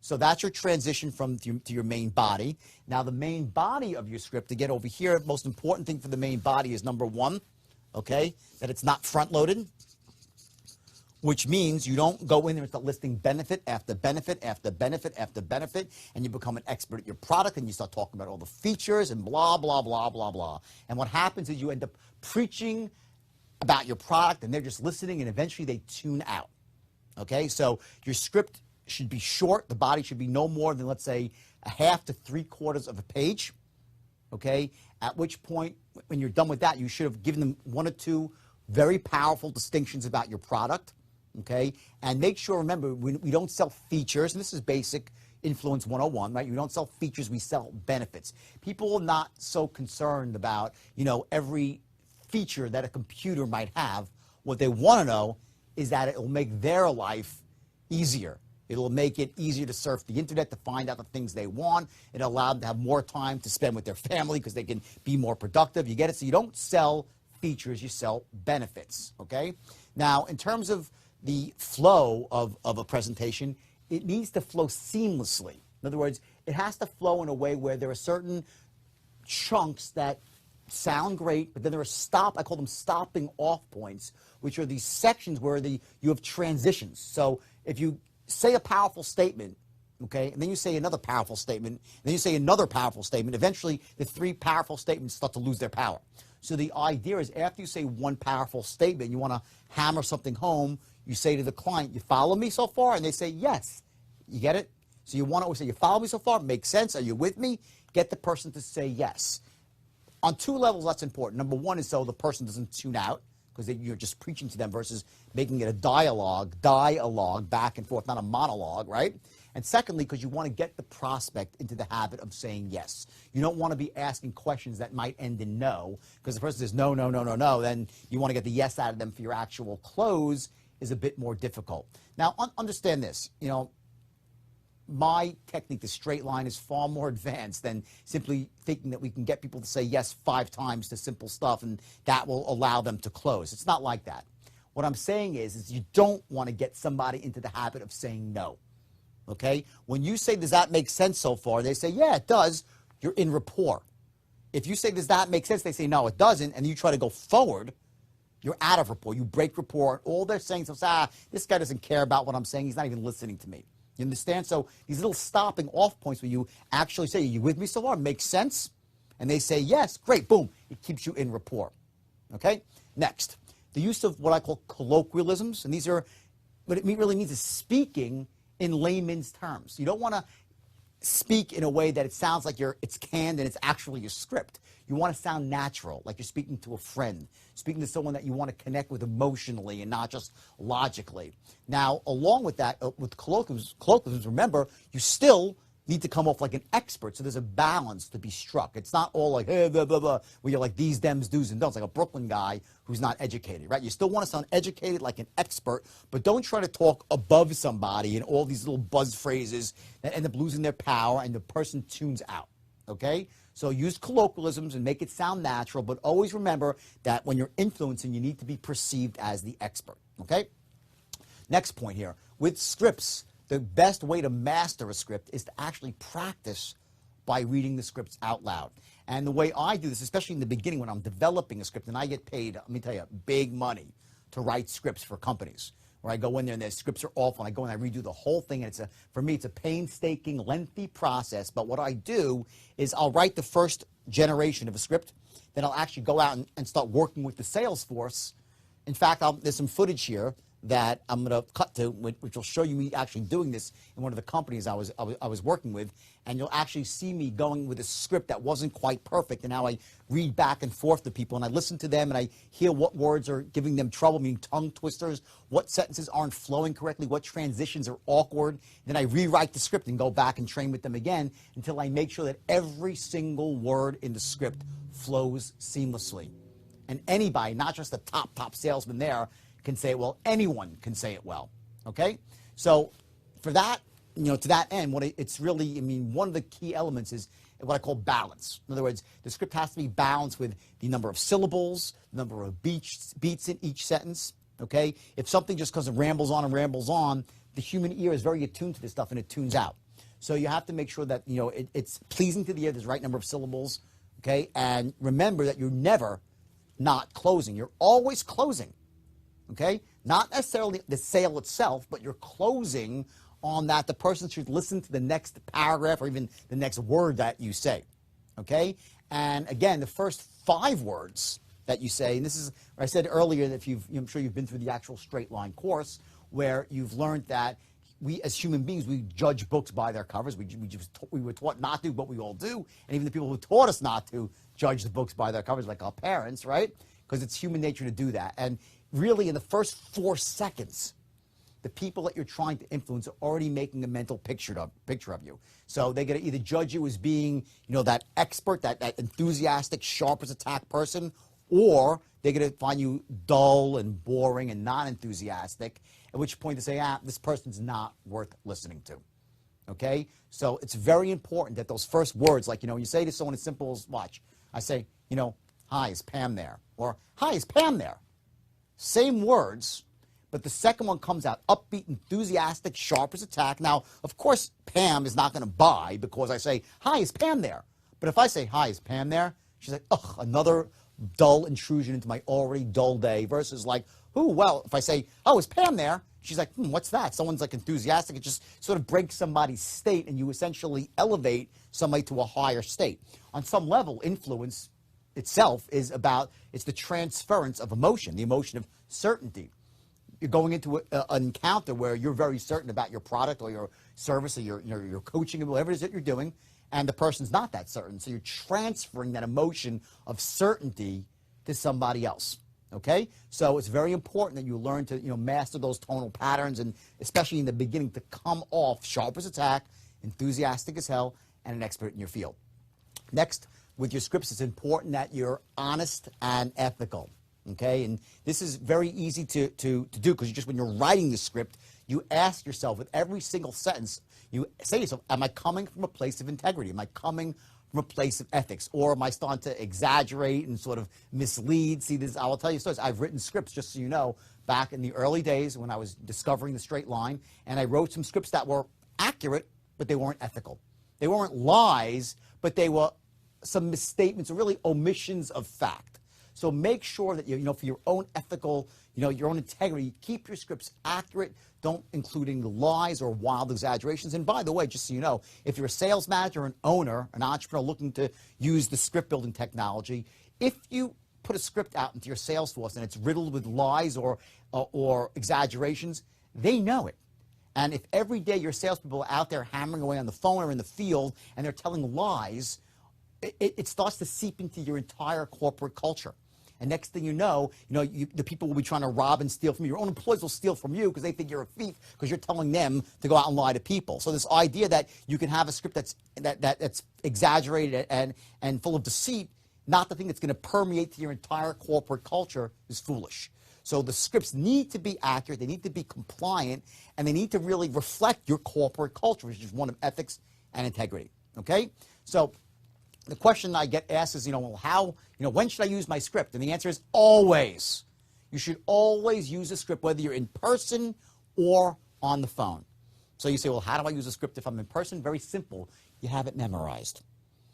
So that's your transition to your main body. Now, the main body of your script, to get over here, most important thing for the main body is number one, okay, that it's not front-loaded, which means you don't go in there and start listing benefit after benefit after benefit after benefit, and you become an expert at your product, and you start talking about all the features and blah, blah, blah, blah, blah. And what happens is you end up preaching about your product, and they're just listening, and eventually they tune out. Okay, so your script should be short. The body should be no more than, let's say, a half to 3/4 of a page. Okay, at which point, when you're done with that, you should have given them one or two very powerful distinctions about your product. Okay, and make sure, remember, we don't sell features, and this is basic influence 101, right? We don't sell features, we sell benefits. People are not so concerned about, every feature that a computer might have. What they want to know is that it will make their life easier. It'll make it easier to surf the internet, to find out the things they want. It'll allow them to have more time to spend with their family because they can be more productive. You get it? So you don't sell features, you sell benefits, okay? Now, in terms of the flow of a presentation, it needs to flow seamlessly. In other words, it has to flow in a way where there are certain chunks that sound great, but then there are I call them stopping off points, which are these sections where you have transitions. So if you say a powerful statement, okay, and then you say another powerful statement, and then you say another powerful statement, eventually the three powerful statements start to lose their power. So the idea is after you say one powerful statement, you want to hammer something home, you say to the client, you follow me so far? And they say, yes. You get it? So you want to always say, you follow me so far? Makes sense? Are you with me? Get the person to say yes. On two levels, that's important. Number one is so the person doesn't tune out, because you're just preaching to them versus making it a dialogue back and forth, not a monologue, right? And secondly, because you want to get the prospect into the habit of saying yes. You don't want to be asking questions that might end in no, because the person says no, no, no, no, no, then you want to get the yes out of them for your actual close is a bit more difficult. Now, understand this, my technique, the straight line, is far more advanced than simply thinking that we can get people to say yes 5 times to simple stuff and that will allow them to close. It's not like that. What I'm saying is you don't want to get somebody into the habit of saying no, okay? When you say, does that make sense so far? They say, yeah, it does. You're in rapport. If you say, does that make sense? They say, no, it doesn't, and you try to go forward, you're out of rapport. You break rapport. All they're saying is, this guy doesn't care about what I'm saying. He's not even listening to me. You understand? So these little stopping off points where you actually say, are you with me so far? Makes sense? And they say, yes, great, boom. It keeps you in rapport. Okay? Next, the use of what I call colloquialisms. And these are, what it really means is speaking in layman's terms. You don't want to speak in a way that it sounds like it's canned and it's actually your script. You want to sound natural, like you're speaking to a friend, speaking to someone that you want to connect with emotionally and not just logically. Now, along with that, with colloquialisms, remember, you still need to come off like an expert, so there's a balance to be struck. It's not all like, hey, blah, blah, blah, where you're like these, dems, do's, and don'ts, like a Brooklyn guy who's not educated, right? You still want to sound educated like an expert, but don't try to talk above somebody and all these little buzz phrases that end up losing their power and the person tunes out, okay? So use colloquialisms and make it sound natural, but always remember that when you're influencing, you need to be perceived as the expert, okay? Next point here. With scripts, the best way to master a script is to actually practice by reading the scripts out loud. And the way I do this, especially in the beginning when I'm developing a script, and I get paid, let me tell you, big money to write scripts for companies, where I go in there and their scripts are awful, and I go and I redo the whole thing, and for me, it's a painstaking, lengthy process. But what I do is I'll write the first generation of a script, then I'll actually go out and start working with the sales force. In fact, there's some footage here that I'm going to cut to, which will show you me actually doing this in one of the companies I was working with, and you'll actually see me going with a script that wasn't quite perfect, and now I read back and forth to people, and I listen to them, and I hear what words are giving them trouble, meaning tongue twisters, what sentences aren't flowing correctly, what transitions are awkward. Then I rewrite the script and go back and train with them again until I make sure that every single word in the script flows seamlessly. And anybody, not just the top salesman there, can say it well. Anyone can say it well, okay? So for that, to that end, it's really, one of the key elements is what I call balance. In other words, the script has to be balanced with the number of syllables, the number of beats in each sentence, okay? If something just rambles on and rambles on, the human ear is very attuned to this stuff and it tunes out. So you have to make sure that, it's pleasing to the ear, there's the right number of syllables, okay? And remember that you're never not closing. You're always closing, okay? Not necessarily the sale itself, but you're closing on that the person should listen to the next paragraph or even the next word that you say, okay? And again, the first 5 words that you say, and this is what I said earlier, that I'm sure you've been through the actual straight line course, where you've learned that we as human beings, we judge books by their covers. We were taught not to, but we all do. And even the people who taught us not to judge the books by their covers, like our parents, right? Because it's human nature to do that. And really, in the first 4 seconds, the people that you're trying to influence are already making a mental picture of you. So they're going to either judge you as being, that expert, that enthusiastic, sharp as a tack person, or they're going to find you dull and boring and non-enthusiastic, at which point they say, this person's not worth listening to, okay? So it's very important that those first words, like, when you say to someone as simple as, watch, I say, hi, is Pam there? Or, hi, is Pam there? Same words, but the second one comes out upbeat, enthusiastic, sharp as a tack. Now, of course, Pam is not going to buy because I say, hi, is Pam there? But if I say, hi, is Pam there? She's like, ugh, another dull intrusion into my already dull day, versus like, ooh, well, if I say, oh, is Pam there? She's like, what's that? Someone's like enthusiastic. It just sort of breaks somebody's state, and you essentially elevate somebody to a higher state. On some level, influence itself is it's the transference of emotion, the emotion of certainty. You're going into an encounter where you're very certain about your product or your service or your coaching or whatever it is that you're doing, and the person's not that certain. So you're transferring that emotion of certainty to somebody else, okay? So it's very important that you learn to, master those tonal patterns, and especially in the beginning, to come off sharp as a tack, enthusiastic as hell, and an expert in your field. Next, with your scripts, it's important that you're honest and ethical, okay? And this is very easy to do, because when you're writing the script, you ask yourself with every single sentence, you say to yourself, am I coming from a place of integrity? Am I coming from a place of ethics? Or am I starting to exaggerate and sort of mislead? See, I will tell you stories. I've written scripts, just so you know, back in the early days when I was discovering the straight line, and I wrote some scripts that were accurate, but they weren't ethical. They weren't lies, but they were some misstatements or really omissions of fact. So make sure that, for your own ethical, your own integrity, keep your scripts accurate. Don't including lies or wild exaggerations. And by the way, just so you know, if you're a sales manager, an owner, an entrepreneur looking to use the script building technology, if you put a script out into your sales force and it's riddled with lies or exaggerations, they know it. And if every day your salespeople are out there hammering away on the phone or in the field and they're telling lies, it starts to seep into your entire corporate culture. And next thing you know, the people will be trying to rob and steal from you. Your own employees will steal from you because they think you're a thief because you're telling them to go out and lie to people. So this idea that you can have a script that's exaggerated and full of deceit, not the thing that's going to permeate to your entire corporate culture, is foolish. So the scripts need to be accurate, they need to be compliant, and they need to really reflect your corporate culture, which is one of ethics and integrity. Okay? So the question I get asked is, when should I use my script? And the answer is always. You should always use a script, whether you're in person or on the phone. So you say, well, how do I use a script if I'm in person? Very simple. You have it memorized.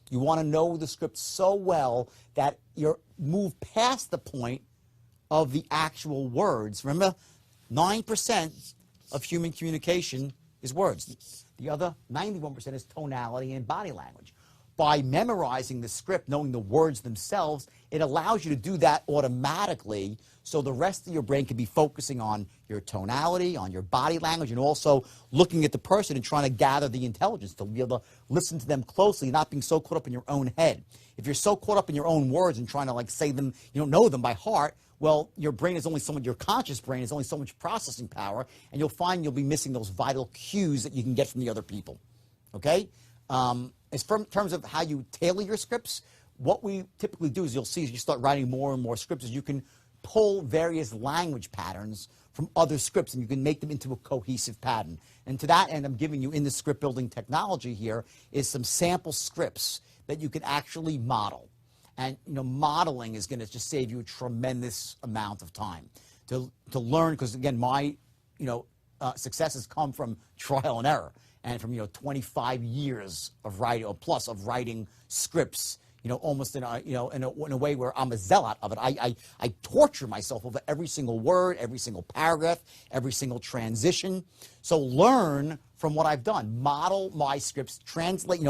You want to know the script so well that you're moved past the point of the actual words. Remember, 9% of human communication is words. The other 91% is tonality and body language. By memorizing the script, knowing the words themselves, it allows you to do that automatically, so the rest of your brain can be focusing on your tonality, on your body language, and also looking at the person and trying to gather the intelligence, to be able to listen to them closely, not being so caught up in your own head. If you're so caught up in your own words and trying to say them, you don't know them by heart, well, your brain is only so much, your conscious brain is only so much processing power, and you'll find you'll be missing those vital cues that you can get from the other people. Okay? In terms of how you tailor your scripts, what we typically do is, you'll see as you start writing more and more scripts, is you can pull various language patterns from other scripts and you can make them into a cohesive pattern. And to that end, I'm giving you in the script building technology here is some sample scripts that you can actually model. And modeling is going to just save you a tremendous amount of time to learn, because again, my successes come from trial and error. and from 25 years of writing or plus of writing scripts, almost in a way where I'm a zealot of it. I torture myself over every single word, every single paragraph, every single transition. So learn from what I've done. Model my scripts, translate,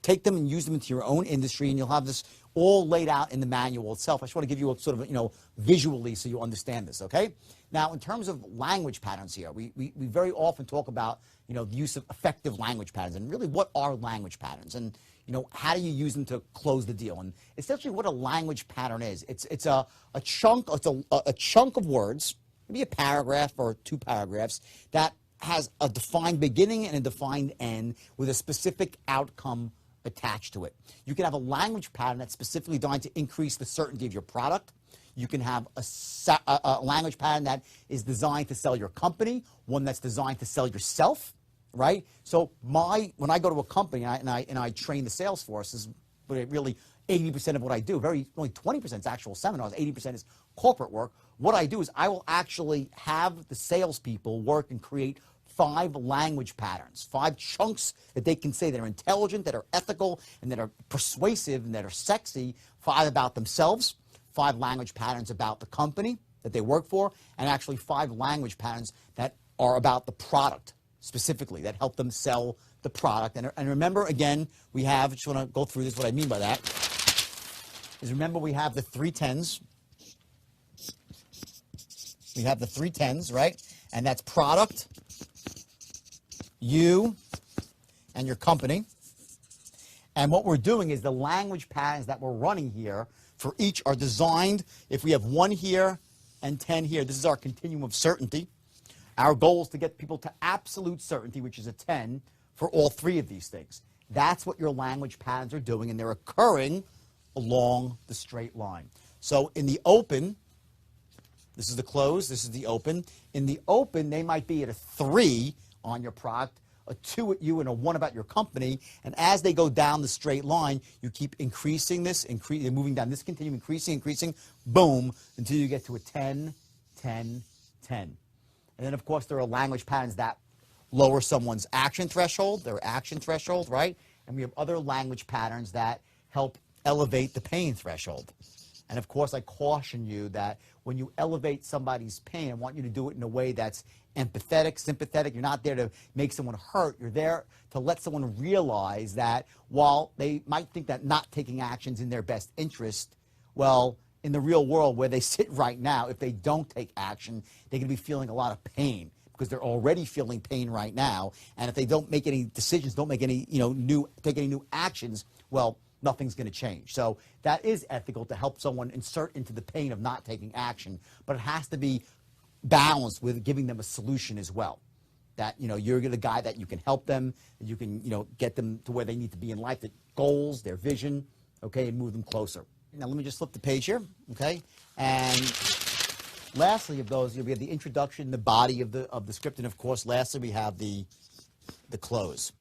take them and use them into your own industry, and you'll have this all laid out in the manual itself. I just want to give you a sort of, visually so you understand this, okay? Now, in terms of language patterns here, we very often talk about, the use of effective language patterns, and really what are language patterns, and, how do you use them to close the deal? And essentially what a language pattern is, it's a chunk of words, maybe a paragraph or 2 paragraphs, that has a defined beginning and a defined end with a specific outcome attached to it. You can have a language pattern that's specifically designed to increase the certainty of your product. You can have a language pattern that is designed to sell your company, one that's designed to sell yourself, right? So when I go to a company and I train the sales force, is really 80% of what I do. Only 20% is actual seminars, 80% is corporate work. What I do is I will actually have the salespeople work and create 5 language patterns, 5 chunks that they can say that are intelligent, that are ethical, and that are persuasive, and that are sexy. 5 about themselves, 5 language patterns about the company that they work for, and actually 5 language patterns that are about the product specifically, that help them sell the product. And remember, again, we have, just want to go through this, what I mean by that, is remember we have the 3 10s. We have the 3 10s, right? And that's product, you, and your company. And what we're doing is the language patterns that we're running here for each are designed, if we have 1 here and 10 here, this is our continuum of certainty. Our goal is to get people to absolute certainty, which is a 10, for all 3 of these things. That's what your language patterns are doing, and they're occurring along the straight line. So in the open, this is the close, this is the open. In the open, they might be at a 3 on your product, a 2 at you, and a 1 about your company. And as they go down the straight line, you keep increasing this, moving down this continuum, increasing, boom, until you get to a 10, 10, 10. And then, of course, there are language patterns that lower someone's action threshold, their action threshold, right? And we have other language patterns that help elevate the pain threshold. And, of course, I caution you that when you elevate somebody's pain, I want you to do it in a way that's empathetic, sympathetic. You're not there to make someone hurt. You're there to let someone realize that while they might think that not taking action's in their best interest, well, in the real world where they sit right now, if they don't take action, they're going to be feeling a lot of pain because they're already feeling pain right now. And if they don't make any decisions, don't make any, take any new actions, well, nothing's going to change. So that is ethical to help someone insert into the pain of not taking action, but it has to be balanced with giving them a solution as well. That, you're the guy that you can help them, that you can, get them to where they need to be in life, their goals, their vision, okay, and move them closer. Now, let me just flip the page here, okay? And lastly of those, we have the introduction, the body of the script, and of course, lastly, we have the close.